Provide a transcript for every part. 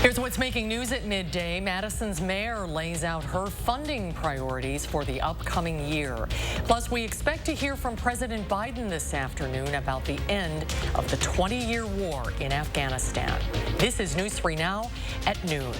Here's what's making news at midday. Madison's mayor lays out her funding priorities for the upcoming year. Plus, we expect to hear from President Biden this afternoon about the end of the 20-year war in Afghanistan. This is News 3 Now at noon.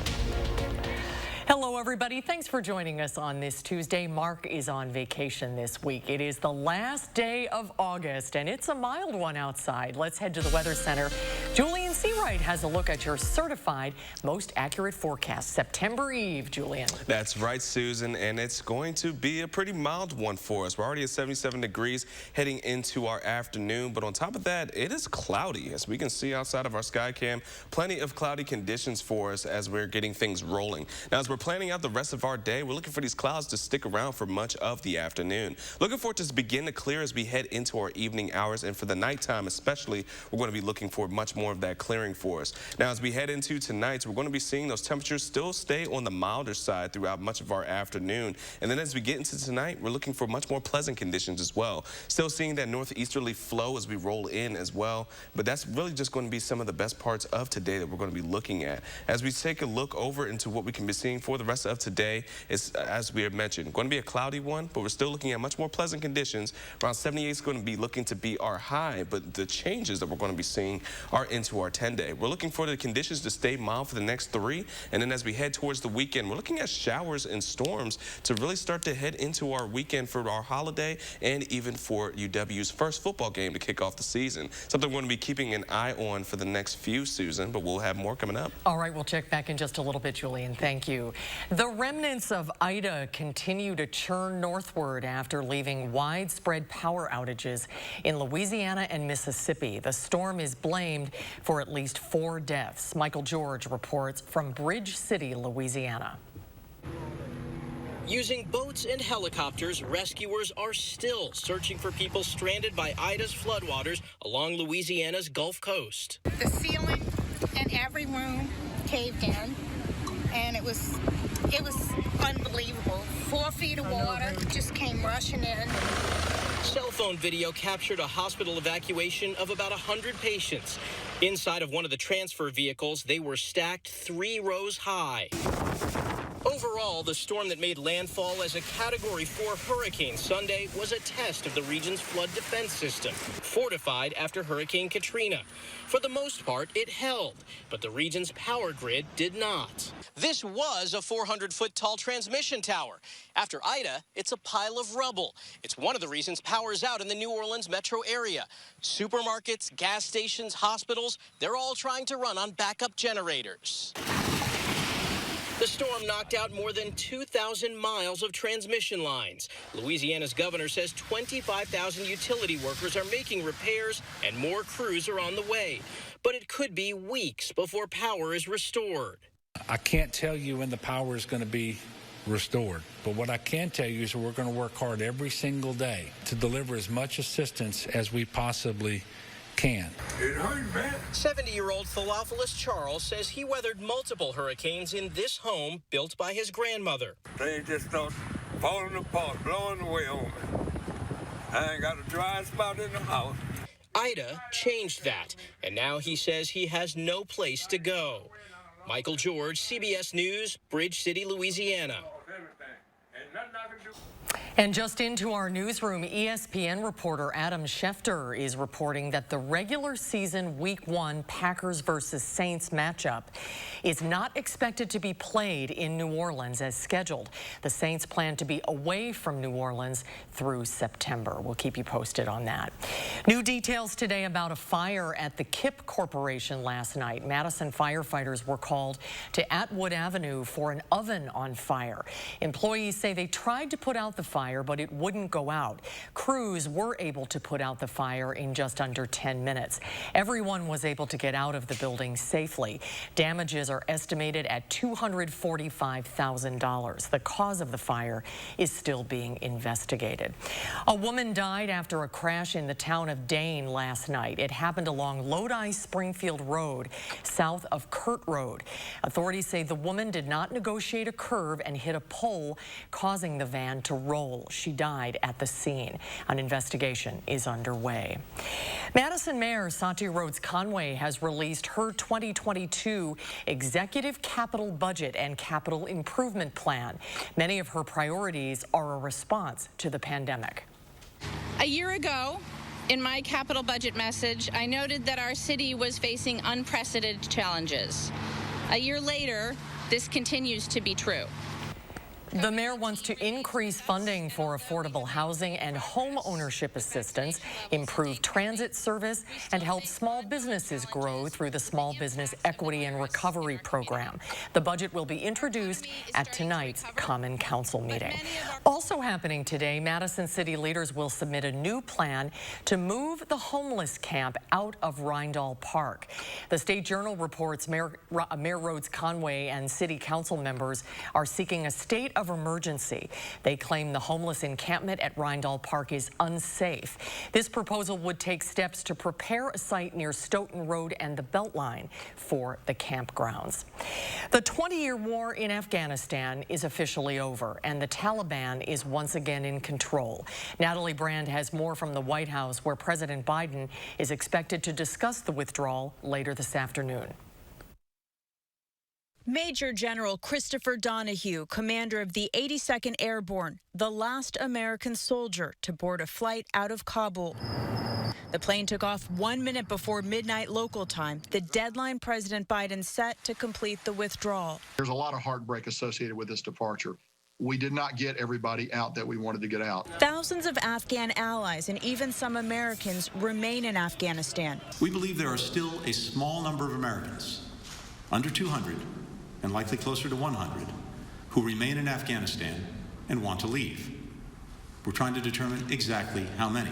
Hello, everybody. Thanks for joining us on this Tuesday. Mark is on vacation this week. It is the last day of August, and it's a mild one outside. Let's head to the Weather Center. Julian Seawright has a look at your certified most accurate forecast. September Eve, Julian. That's right, Susan, and it's going to be a pretty mild one for us. We're already at 77 degrees heading into our afternoon, but on top of that, it is cloudy. As we can see outside of our sky cam, plenty of cloudy conditions for us as we're getting things rolling. Now, as we're planning out the rest of our day, we're looking for these clouds to stick around for much of the afternoon. Looking for it to begin to clear as we head into our evening hours, and for the nighttime especially, we're going to be looking for much more of that clearing for us. Now, as we head into tonight, we're going to be seeing those temperatures still stay on the milder side throughout much of our afternoon. And then as we get into tonight, we're looking for much more pleasant conditions as well. Still seeing that northeasterly flow as we roll in as well. But that's really just going to be some of the best parts of today that we're going to be looking at. As we take a look over into what we can be seeing for the rest of today, is, as we have mentioned, going to be a cloudy one, but we're still looking at much more pleasant conditions. Around 78 is going to be looking to be our high, but the changes that we're going to be seeing are into our 10-day. We're looking for the conditions to stay mild for the next 3, and then as we head towards the weekend, we're looking at showers and storms to really start to head into our weekend for our holiday and even for UW's first football game to kick off the season. Something we're going to be keeping an eye on for the next few, Susan, but we'll have more coming up. All right, we'll check back in just a little bit, Julian. Thank you. The remnants of Ida continue to churn northward after leaving widespread power outages in Louisiana and Mississippi. The storm is blamed for at least 4 deaths. Michael George reports from Bridge City, Louisiana. Using boats and helicopters, rescuers are still searching for people stranded by Ida's floodwaters along Louisiana's Gulf Coast. The ceiling in every room caved in, and it was unbelievable. 4 feet of water just came rushing in. Cell phone video captured a hospital evacuation of about 100 patients. Inside of one of the transfer vehicles, they were stacked 3 rows high. Overall, the storm that made landfall as a Category 4 hurricane Sunday was a test of the region's flood defense system, fortified after Hurricane Katrina. For the most part, it held, but the region's power grid did not. This was a 400-foot tall transmission tower. After Ida, it's a pile of rubble. It's one of the reasons power is out in the New Orleans metro area. Supermarkets, gas stations, hospitals, they're all trying to run on backup generators. The storm knocked out more than 2,000 miles of transmission lines. Louisiana's governor says 25,000 utility workers are making repairs and more crews are on the way. But it could be weeks before power is restored. I can't tell you when the power is going to be restored, but what I can tell you is we're going to work hard every single day to deliver as much assistance as we possibly can. 70-year-old Theophilus Charles says he weathered multiple hurricanes in this home built by his grandmother. They just start falling apart, blowing away on me. I ain't got a dry spot in the house. Ida changed that, and now he says he has no place to go. Michael George, CBS News, Bridge City, Louisiana. And just into our newsroom, ESPN reporter Adam Schefter is reporting that the regular season Week 1 Packers versus Saints matchup is not expected to be played in New Orleans as scheduled. The Saints plan to be away from New Orleans through September. We'll keep you posted on that. New details today about a fire at the Kip Corporation last night. Madison firefighters were called to Atwood Avenue for an oven on fire. Employees say they tried to put out the fire, but it wouldn't go out. Crews were able to put out the fire in just under 10 minutes. Everyone was able to get out of the building safely. Damages are estimated at $245,000. The cause of the fire is still being investigated. A woman died after a crash in the town of Dane last night. It happened along Lodi-Springfield Road, south of Kurt Road. Authorities say the woman did not negotiate a curve and hit a pole, causing the van to role. She died at the scene. An investigation is underway. Madison Mayor Santi Rhodes Conway has released her 2022 Executive Capital Budget and Capital Improvement Plan. Many of her priorities are a response to the pandemic. A year ago, in my capital budget message, I noted that our city was facing unprecedented challenges. A year later, this continues to be true. The mayor wants to increase funding for affordable housing and home ownership assistance, improve transit service, and help small businesses grow through the Small Business Equity and Recovery Program. The budget will be introduced at tonight's Common Council meeting. Also happening today, Madison city leaders will submit a new plan to move the homeless camp out of Rindall Park. The State Journal reports Mayor Rhodes Conway and city council members are seeking a state of emergency. They claim the homeless encampment at Rindall Park is unsafe. This proposal would take steps to prepare a site near Stoughton Road and the Beltline for the campgrounds. The 20-year war in Afghanistan is officially over, and the Taliban is once again in control. Natalie Brand has more from the White House, where President Biden is expected to discuss the withdrawal later this afternoon. Major General Christopher Donahue, commander of the 82nd Airborne, the last American soldier to board a flight out of Kabul. The plane took off 1 minute before midnight local time, the deadline President Biden set to complete the withdrawal. There's a lot of heartbreak associated with this departure. We did not get everybody out that we wanted to get out. Thousands of Afghan allies and even some Americans remain in Afghanistan. We believe there are still a small number of Americans, under 200, and likely closer to 100, who remain in Afghanistan and want to leave. We're trying to determine exactly how many.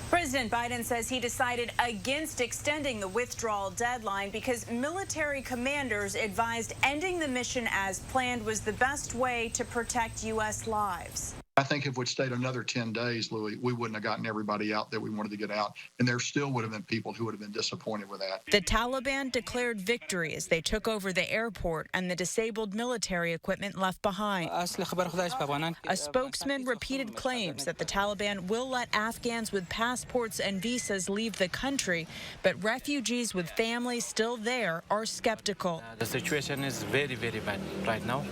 President Biden says he decided against extending the withdrawal deadline because military commanders advised ending the mission as planned was the best way to protect U.S. lives. I think if we'd stayed another 10 days, Louis, we wouldn't have gotten everybody out that we wanted to get out, and there still would have been people who would have been disappointed with that. The Taliban declared victory as they took over the airport and the disabled military equipment left behind. A spokesman repeated claims that the Taliban will let Afghans with passports and visas leave the country, but refugees with families still there are skeptical. The situation is very, very bad right now.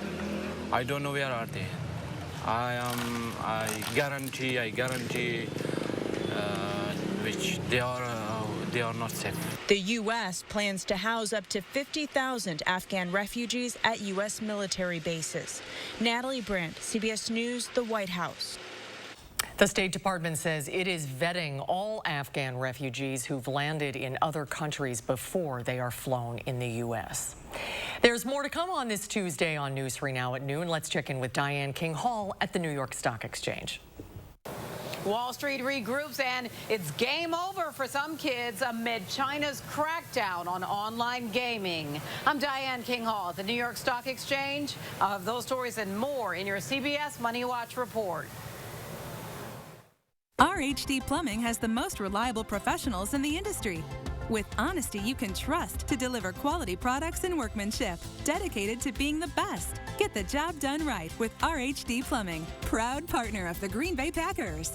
I don't know where are they. I guarantee, which they are not safe. The U.S. plans to house up to 50,000 Afghan refugees at U.S. military bases. Natalie Brandt, CBS News, the White House. The State Department says it is vetting all Afghan refugees who've landed in other countries before they are flown in the U.S. There's more to come on this Tuesday on News 3 Now at noon. Let's check in with Diane King Hall at the New York Stock Exchange. Wall Street regroups, and it's game over for some kids amid China's crackdown on online gaming. I'm Diane King Hall at the New York Stock Exchange. I'll have those stories and more in your CBS Money Watch report. RHD Plumbing has the most reliable professionals in the industry. With honesty you can trust to deliver quality products and workmanship, dedicated to being the best. Get the job done right with RHD Plumbing, proud partner of the Green Bay Packers.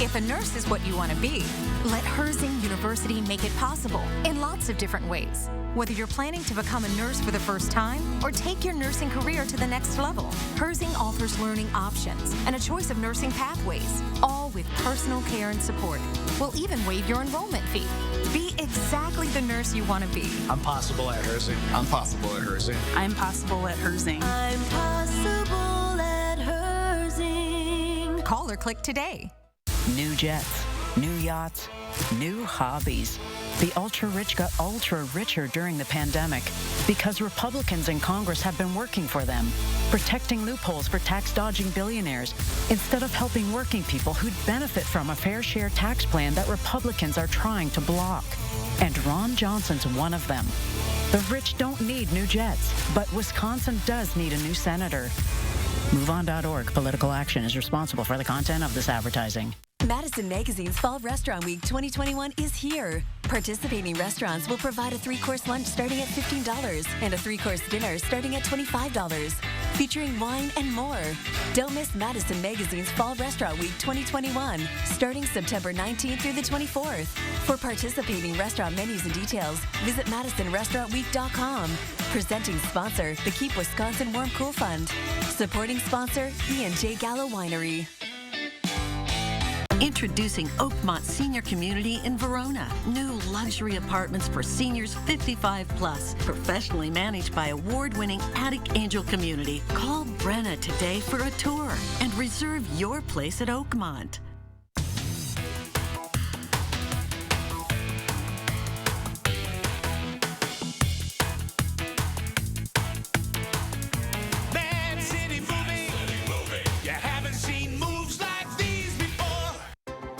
If a nurse is what you want to be, let Herzing University make it possible in lots of different ways. Whether you're planning to become a nurse for the first time or take your nursing career to the next level, Herzing offers learning options and a choice of nursing pathways, all with personal care and support. We'll even waive your enrollment fee. Be exactly the nurse you want to be. I'm possible at Herzing. I'm possible at Herzing. I'm possible at Herzing. I'm possible at Herzing. Call or click today. New jets, new yachts, new hobbies. The ultra-rich got ultra-richer during the pandemic because Republicans in Congress have been working for them, protecting loopholes for tax-dodging billionaires instead of helping working people who'd benefit from a fair share tax plan that Republicans are trying to block. And Ron Johnson's one of them. The rich don't need new jets, but Wisconsin does need a new senator. MoveOn.org. Political Action is responsible for the content of this advertising. Madison Magazine's Fall Restaurant Week 2021 is here. Participating restaurants will provide a 3-course lunch starting at $15 and a 3-course dinner starting at $25, featuring wine and more. Don't miss Madison Magazine's Fall Restaurant Week 2021, starting September 19th through the 24th. For participating restaurant menus and details, visit MadisonRestaurantWeek.com. Presenting sponsor, the Keep Wisconsin Warm Cool Fund. Supporting sponsor, E&J Gallo Winery. Introducing Oakmont Senior Community in Verona. New luxury apartments for seniors 55 plus. Professionally managed by award-winning Attic Angel Community. Call Brenna today for a tour and reserve your place at Oakmont.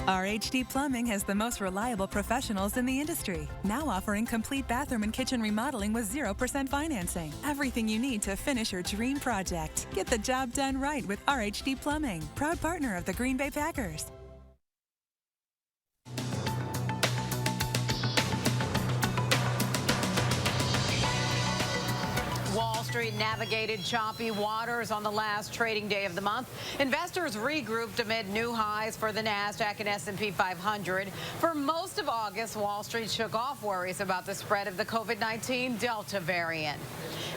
RHD Plumbing has the most reliable professionals in the industry, now offering complete bathroom and kitchen remodeling with 0% financing. Everything you need to finish your dream project. Get the job done right with RHD Plumbing, proud partner of the Green Bay Packers. Wall Street navigated choppy waters on the last trading day of the month. Investors regrouped amid new highs for the NASDAQ and S&P 500. For most of August, Wall Street shook off worries about the spread of the COVID-19 Delta variant.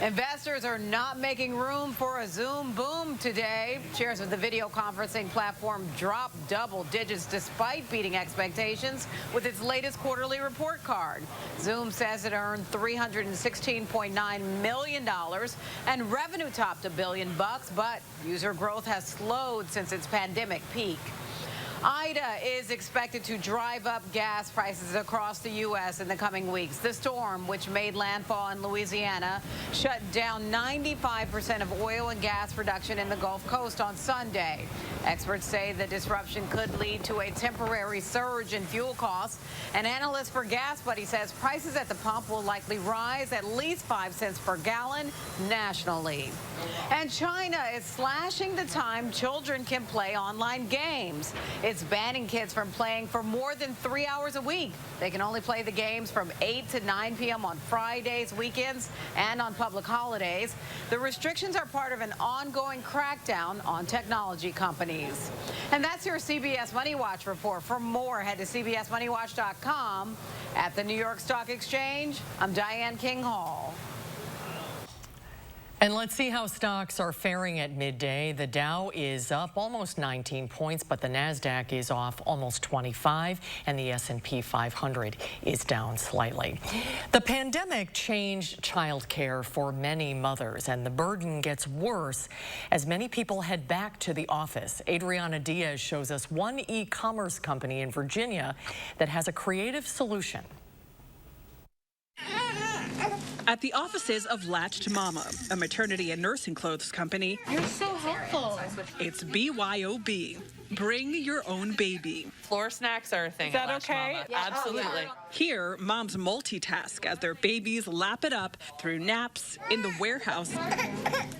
Investors are not making room for a Zoom boom today. Shares of the video conferencing platform dropped double digits despite beating expectations with its latest quarterly report card. Zoom says it earned $316.9 million and revenue topped $1 billion, but user growth has slowed since its pandemic peak. Ida is expected to drive up gas prices across the U.S. in the coming weeks. The storm, which made landfall in Louisiana, shut down 95% of oil and gas production in the Gulf Coast on Sunday. Experts say the disruption could lead to a temporary surge in fuel costs. An analyst for Gas Buddy says prices at the pump will likely rise at least 5 cents per gallon nationally. And China is slashing the time children can play online games. It's banning kids from playing for more than 3 hours a week. They can only play the games from 8 to 9 p.m. on Fridays, weekends, and on public holidays. The restrictions are part of an ongoing crackdown on technology companies. And that's your CBS Money Watch report. For more, head to CBSMoneyWatch.com. At the New York Stock Exchange, I'm Diane King Hall. And let's see how stocks are faring at midday. The Dow is up almost 19 points, but the NASDAQ is off almost 25, and the S&P 500 is down slightly. The pandemic changed childcare for many mothers, and the burden gets worse as many people head back to the office. Adriana Diaz shows us one e-commerce company in Virginia that has a creative solution. At the offices of Latched Mama, a maternity and nursing clothes company. You're so helpful. It's BYOB. Bring your own baby. Floor snacks are a thing. Is that okay? Mama. Yeah. Absolutely. Here, moms multitask as their babies lap it up through naps, in the warehouse,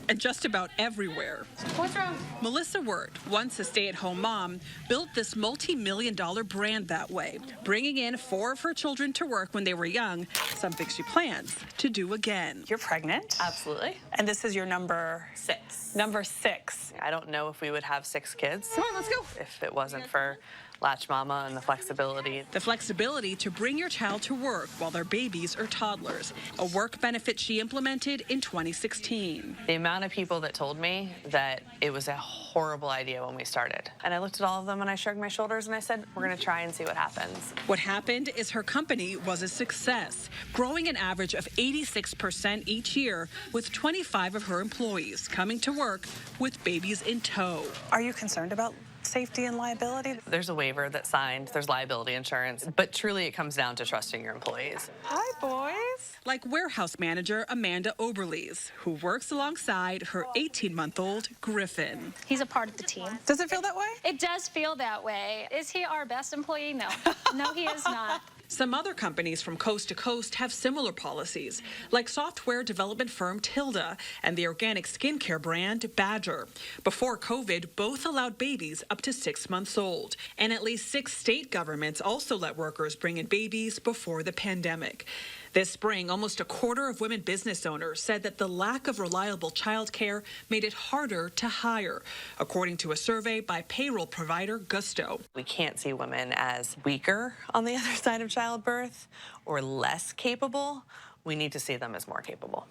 and just about everywhere. What's wrong? Melissa Word, once a stay-at-home mom, built this multi-million-dollar brand that way, bringing in 4 of her children to work when they were young, something she plans to do again. You're pregnant? Absolutely. And this is your number 6. Number 6. I don't know if we would have 6 kids. Come on, let's go. If it wasn't for Latch Mama and the flexibility. The flexibility to bring your child to work while their babies are toddlers, a work benefit she implemented in 2016. The amount of people that told me that it was a horrible idea when we started. And I looked at all of them and I shrugged my shoulders and I said, we're going to try and see what happens. What happened is her company was a success, growing an average of 86% each year, with 25 of her employees coming to work with babies in tow. Are you concerned about safety and liability? There's a waiver that's signed, there's liability insurance, but truly it comes down to trusting your employees. Hi, boys. Like warehouse manager Amanda Oberlees, who works alongside her 18-month-old Griffin. He's a part of the team. Does it feel that way? It does feel that way. Is he our best employee? No. No, he is not. Some other companies from coast to coast have similar policies, like software development firm Tilda and the organic skincare brand Badger. Before COVID, both allowed babies up to 6 months old, and at least 6 state governments also let workers bring in babies before the pandemic. This spring, almost a quarter of women business owners said that the lack of reliable childcare made it harder to hire, according to a survey by payroll provider Gusto. We can't see women as weaker on the other side of childbirth or less capable. We need to see them as more capable.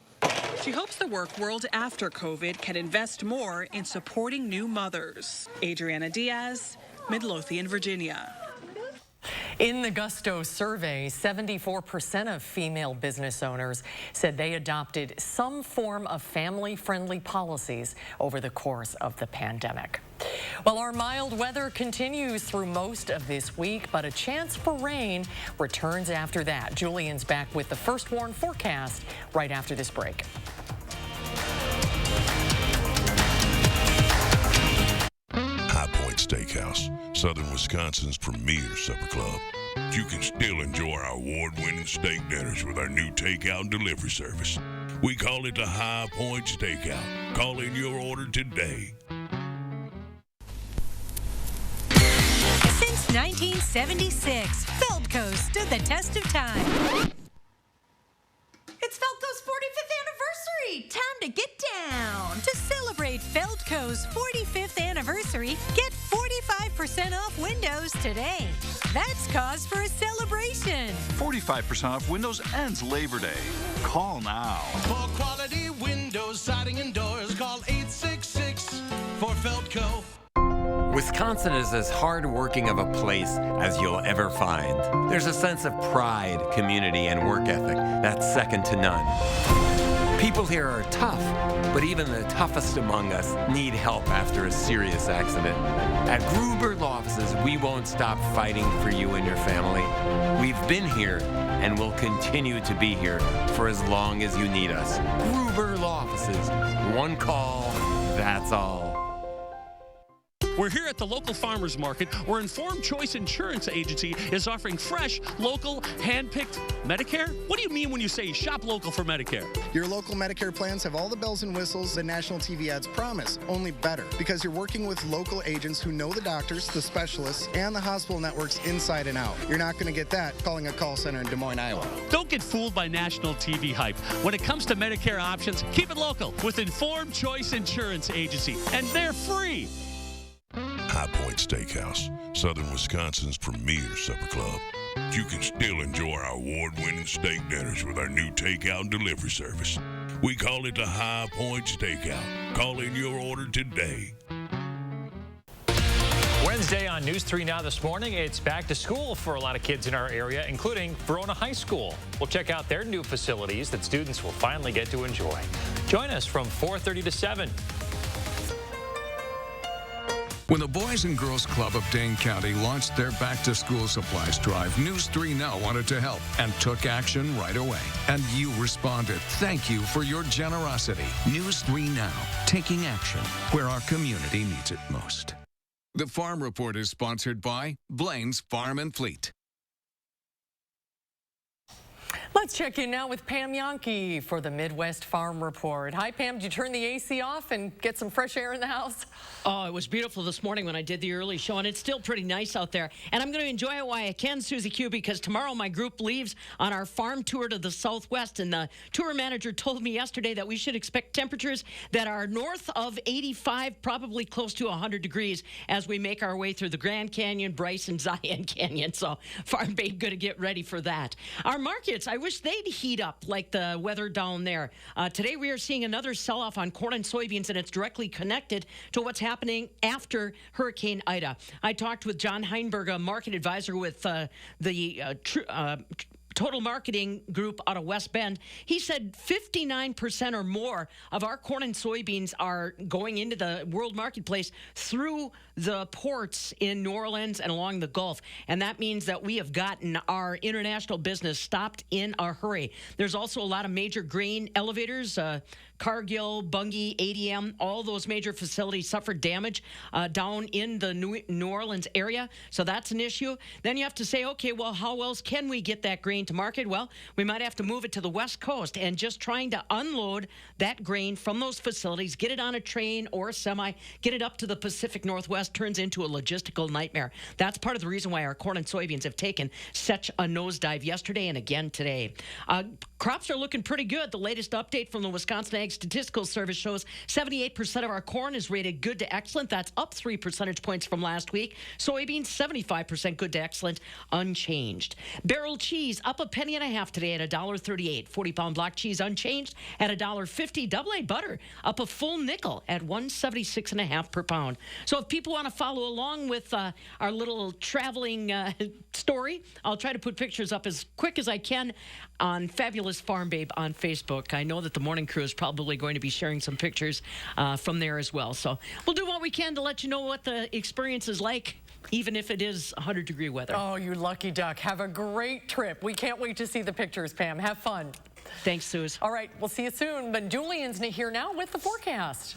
She hopes the work world after COVID can invest more in supporting new mothers. Adriana Diaz, Midlothian, Virginia. In the Gusto survey, 74% of female business owners said they adopted some form of family-friendly policies over the course of the pandemic. Well, our mild weather continues through most of this week, but a chance for rain returns after that. Julian's back with the first warn forecast right after this break. High Point Steakhouse, Southern Wisconsin's premier supper club. You can still enjoy our award-winning steak dinners with our new takeout and delivery service. We call it the High Point Steakhouse. Call in your order today. Since 1976, Feldco stood the test of time. It's Feldco's 45th anniversary! Time to get down! To celebrate Feldco's 45th anniversary, get 45% off windows today. That's cause for a celebration. 45% off windows ends Labor Day. Call now. For quality windows, siding, and doors, call 866 for Feldco. Wisconsin is as hard-working of a place as you'll ever find. There's a sense of pride, community, and work ethic that's second to none. People here are tough, but even the toughest among us need help after a serious accident. At Gruber Law Offices, we won't stop fighting for you and your family. We've been here and will continue to be here for as long as you need us. Gruber Law Offices, one call, that's all. We're here at the local farmers market where Informed Choice Insurance Agency is offering fresh, local, hand-picked Medicare. What do you mean when you say shop local for Medicare? Your local Medicare plans have all the bells and whistles that national TV ads promise, only better, because you're working with local agents who know the doctors, the specialists, and the hospital networks inside and out. You're not going to get that calling a call center in Des Moines, Iowa. Don't get fooled by national TV hype. When it comes to Medicare options, keep it local with Informed Choice Insurance Agency, and they're free. High Point Steakhouse, Southern Wisconsin's premier supper club. You can still enjoy our award-winning steak dinners with our new takeout and delivery service. We call it the High Point Steakhouse. Call in your order today. Wednesday on News 3 Now this morning, it's back to school for a lot of kids in our area, including Verona High School. We'll check out their new facilities that students will finally get to enjoy. Join us from 4:30 to 7. When the Boys and Girls Club of Dane County launched their back-to-school supplies drive, News 3 Now wanted to help and took action right away. And you responded. Thank you for your generosity. News 3 Now, taking action where our community needs it most. The Farm Report is sponsored by Blain's Farm and Fleet. Let's check in now with Pam Yankee for the Midwest Farm Report. Hi, Pam. Did you turn the AC off and get some fresh air in the house? Oh, it was beautiful this morning when I did the early show, and it's still pretty nice out there. And I'm going to enjoy it while I can, Susie Q, because tomorrow my group leaves on our farm tour to the Southwest, and the tour manager told me yesterday that we should expect temperatures that are north of 85, probably close to 100 degrees as we make our way through the Grand Canyon, Bryce, and Zion Canyon. So Farm Babe going to get ready for that. Our markets, I wish they'd heat up like the weather down there. Today we are seeing another sell-off on corn and soybeans, and it's directly connected to what's happening after Hurricane Ida. I talked with John Heinberg, a market advisor with the Total Marketing Group out of West Bend. He said 59% or more of our corn and soybeans are going into the world marketplace through the ports in New Orleans and along the Gulf. And that means that we have gotten our international business stopped in a hurry. There's also a lot of major grain elevators, Cargill, Bungie, ADM, all those major facilities suffered damage down in the New Orleans area. So that's an issue. Then you have to say, okay, well, how else can we get that grain to market? Well, we might have to move it to the West Coast, and just trying to unload that grain from those facilities, get it on a train or a semi, get it up to the Pacific Northwest turns into a logistical nightmare. That's part of the reason why our corn and soybeans have taken such a nosedive yesterday and again today. Crops are looking pretty good. The latest update from the Wisconsin Ag Statistical Service shows 78% of our corn is rated good to excellent. That's up 3 percentage points from last week. Soybeans, 75% good to excellent, unchanged. Barrel cheese up a penny and a half today at $1.38. 40-pound block cheese unchanged at $1.50. Double A butter up a full nickel at $1.76.5 per pound. So if people want to follow along with our little traveling story, I'll try to put pictures up as quick as I can on Fabulous Farm Babe on Facebook. I know that the morning crew is probably going to be sharing some pictures from there as well. So we'll do what we can to let you know what the experience is like, even if it is 100-degree weather. Oh, you lucky duck. Have a great trip. We can't wait to see the pictures, Pam. Have fun. Thanks, Suze. All right, we'll see you soon. But Julian's here now with the forecast.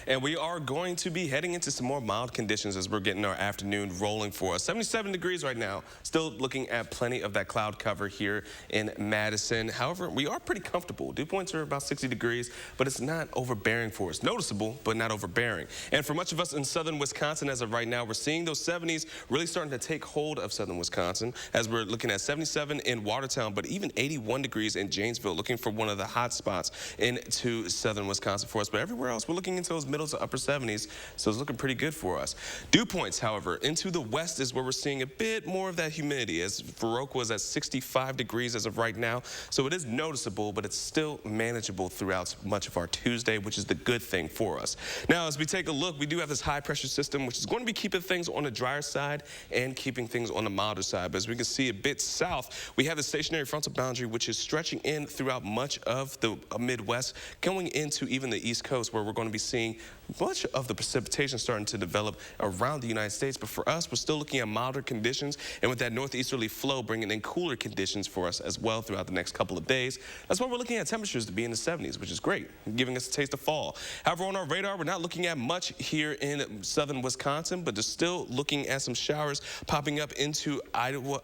And we are going to be heading into some more mild conditions as we're getting our afternoon rolling for us. 77 degrees right now. Still looking at plenty of that cloud cover here in Madison. However, we are pretty comfortable. Dew points are about 60 degrees, but it's not overbearing for us. Noticeable, but not overbearing. And for much of us in southern Wisconsin as of right now, we're seeing those 70s really starting to take hold of southern Wisconsin as we're looking at 77 in Watertown, but even 81 degrees in Janesville, looking for one of the hot spots into southern Wisconsin for us. But everywhere else, we're looking into those middle to upper 70s, so it's looking pretty good for us. Dew points, however, into the west is where we're seeing a bit more of that humidity, as Viroqua was at 65 degrees as of right now, so it is noticeable, but it's still manageable throughout much of our Tuesday, which is the good thing for us. Now, as we take a look, we do have this high pressure system, which is going to be keeping things on the drier side and keeping things on the milder side. But as we can see a bit south, we have the stationary frontal boundary, which is stretching in throughout much of the Midwest, going into even the East Coast, where we're going to be seeing much of the precipitation starting to develop around the United States. But for us, we're still looking at milder conditions, and with that northeasterly flow bringing in cooler conditions for us as well throughout the next couple of days. That's why we're looking at temperatures to be in the 70s, which is great, giving us a taste of fall. However, on our radar, we're not looking at much here in southern Wisconsin, but just still looking at some showers popping up into Iowa,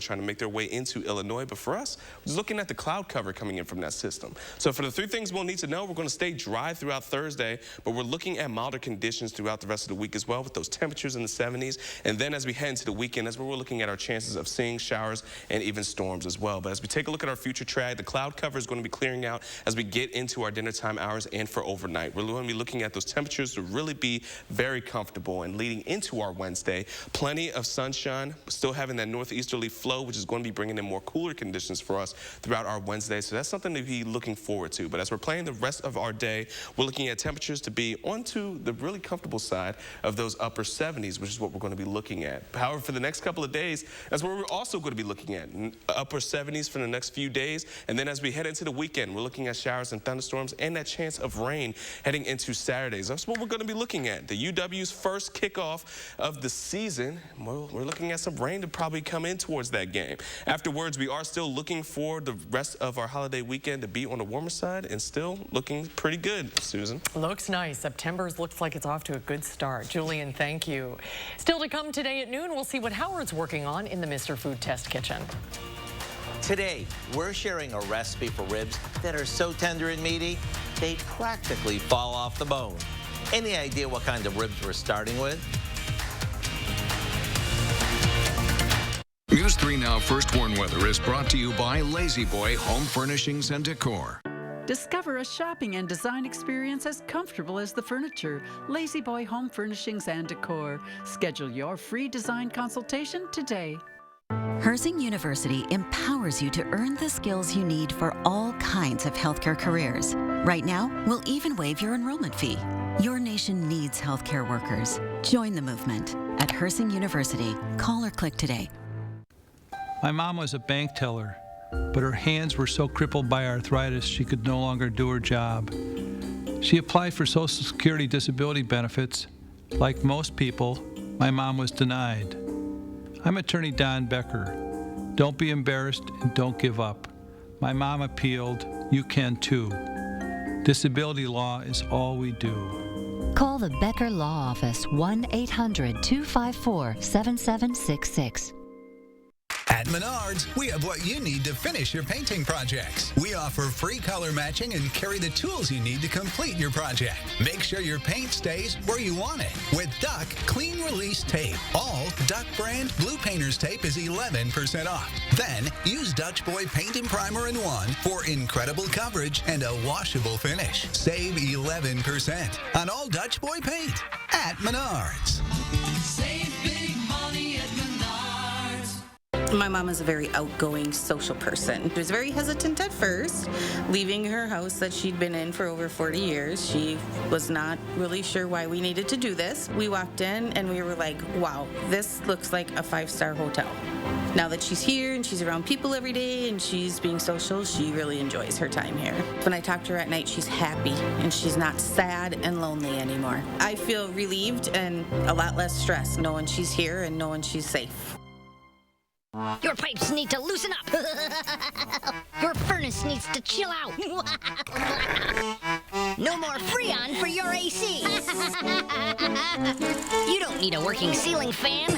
trying to make their way into Illinois. But for us, we're just looking at the cloud cover coming in from that system. So for the three things we'll need to know, we're going to stay dry throughout Thursday, but we're looking at milder conditions throughout the rest of the week as well, with those temperatures in the 70s. And then as we head into the weekend, that's where we're looking at our chances of seeing showers and even storms as well. But as we take a look at our future track, the cloud cover is going to be clearing out as we get into our dinner time hours and for overnight. We're going to be looking at those temperatures to really be very comfortable, and leading into our Wednesday, plenty of sunshine, still having that northeasterly flow, which is going to be bringing in more cooler conditions for us throughout our Wednesday. So that's something to be looking forward to. But as we're playing the rest of our day, we're looking at temperatures to be onto the really comfortable side of those upper 70s, which is what we're going to be looking at. However, for the next couple of days, that's where we're also going to be looking at upper 70s for the next few days. And then as we head into the weekend, we're looking at showers and thunderstorms and that chance of rain heading into Saturdays. That's what we're going to be looking at. The UW's first kickoff of the season, we're looking at some rain to probably come in towards that game. Afterwards, we are still looking for the rest of our holiday weekend to be on the warmer side and still looking pretty good, Susan. Looks nice. September's looks like it's off to a good start. Julian, thank you. Still to come today at noon, we'll see what Howard's working on in the Mr. Food Test Kitchen. Today, we're sharing a recipe for ribs that are so tender and meaty, they practically fall off the bone. Any idea what kind of ribs we're starting with? News 3 Now First Warn Weather is brought to you by Lazy Boy Home Furnishings and Decor. Discover a shopping and design experience as comfortable as the furniture. Lazy Boy Home Furnishings and Decor. Schedule your free design consultation today. Herzing University empowers you to earn the skills you need for all kinds of healthcare careers. Right now, we'll even waive your enrollment fee. Your nation needs healthcare workers. Join the movement at Herzing University. Call or click today. My mom was a bank teller, but her hands were so crippled by arthritis she could no longer do her job. She applied for Social Security disability benefits. Like most people, my mom was denied. I'm attorney Don Becker. Don't be embarrassed and don't give up. My mom appealed. You can too. Disability law is all we do. Call the Becker Law Office 1-800-254-7766. At Menards, we have what you need to finish your painting projects. We offer free color matching and carry the tools you need to complete your project. Make sure your paint stays where you want it with Duck Clean Release Tape. All Duck brand Blue Painter's Tape is 11% off. Then use Dutch Boy Paint and Primer in one for incredible coverage and a washable finish. Save 11% on all Dutch Boy paint at Menards. Save big money at Menards. My mom is a very outgoing, social person. She was very hesitant at first, leaving her house that she'd been in for over 40 years. She was not really sure why we needed to do this. We walked in and we were like, wow, this looks like a 5-star hotel. Now that she's here and she's around people every day and she's being social, she really enjoys her time here. When I talk to her at night, she's happy and she's not sad and lonely anymore. I feel relieved and a lot less stressed knowing she's here and knowing she's safe. Your pipes need to loosen up. Your furnace needs to chill out. No more Freon for your AC. You don't need a working ceiling fan.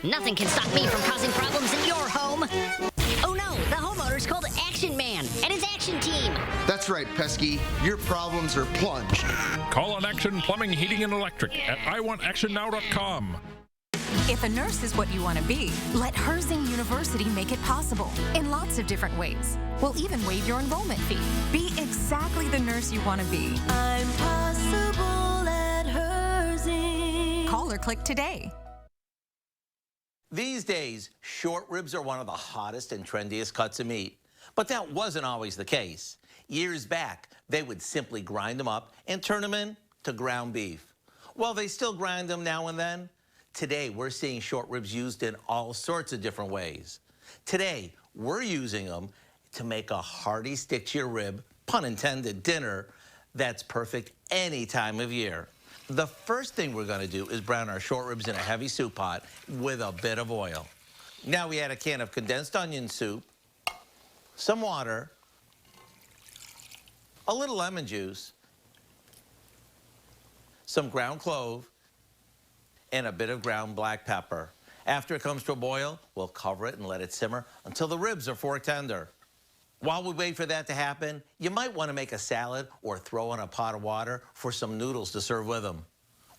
Nothing can stop me from causing problems in your home. Oh no, the homeowner's called Action Man and his action team. That's right, Pesky. Your problems are plunged. Call on Action Plumbing, Heating, and Electric at iwantactionnow.com. If a nurse is what you want to be, let Herzing University make it possible in lots of different ways. We'll even waive your enrollment fee. Be exactly the nurse you want to be. I'm possible at Herzing. Call or click today. These days, short ribs are one of the hottest and trendiest cuts of meat. But that wasn't always the case. Years back, they would simply grind them up and turn them into ground beef. Well, they still grind them now and then. Today, we're seeing short ribs used in all sorts of different ways. Today, we're using them to make a hearty stick-to-your-rib, pun intended, dinner that's perfect any time of year. The first thing we're going to do is brown our short ribs in a heavy soup pot with a bit of oil. Now we add a can of condensed onion soup, some water, a little lemon juice, some ground clove, and a bit of ground black pepper. After it comes to a boil, we'll cover it and let it simmer until the ribs are fork tender. While we wait for that to happen, you might want to make a salad or throw in a pot of water for some noodles to serve with them.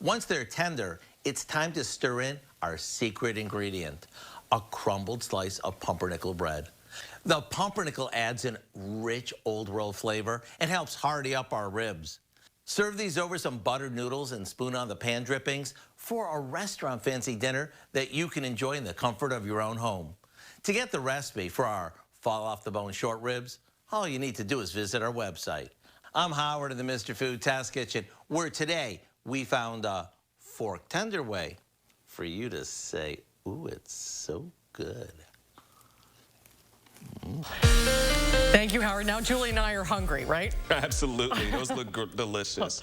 Once they're tender, it's time to stir in our secret ingredient, a crumbled slice of pumpernickel bread. The pumpernickel adds an rich old world flavor and helps hearty up our ribs. Serve these over some buttered noodles and spoon on the pan drippings for a restaurant fancy dinner that you can enjoy in the comfort of your own home. To get the recipe for our fall off the bone short ribs, all you need to do is visit our website. I'm Howard in the Mr. Food Test Kitchen, where today we found a fork tender way for you to say, ooh, it's so good. Thank you, Howard. Now Julie and I are hungry, right? Absolutely. Those look delicious.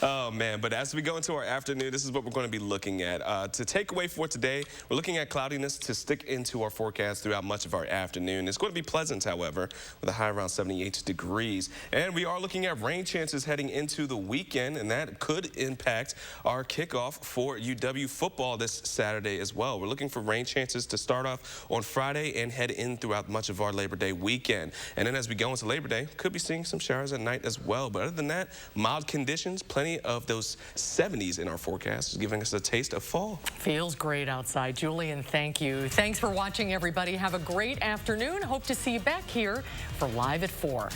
Oh, man. But as we go into our afternoon, this is what we're going to be looking at. To take away for today, we're looking at cloudiness to stick into our forecast throughout much of our afternoon. It's going to be pleasant, however, with a high around 78 degrees. And we are looking at rain chances heading into the weekend, and that could impact our kickoff for UW football this Saturday as well. We're looking for rain chances to start off on Friday and head in throughout much of our Labor Day weekend. And then as we go into Labor Day, could be seeing some showers at night as well. But other than that, mild conditions, plenty of those 70s in our forecast, giving us a taste of fall. Feels great outside. Julian, thank you. Thanks for watching, everybody. Have a great afternoon. Hope to see you back here for Live at 4.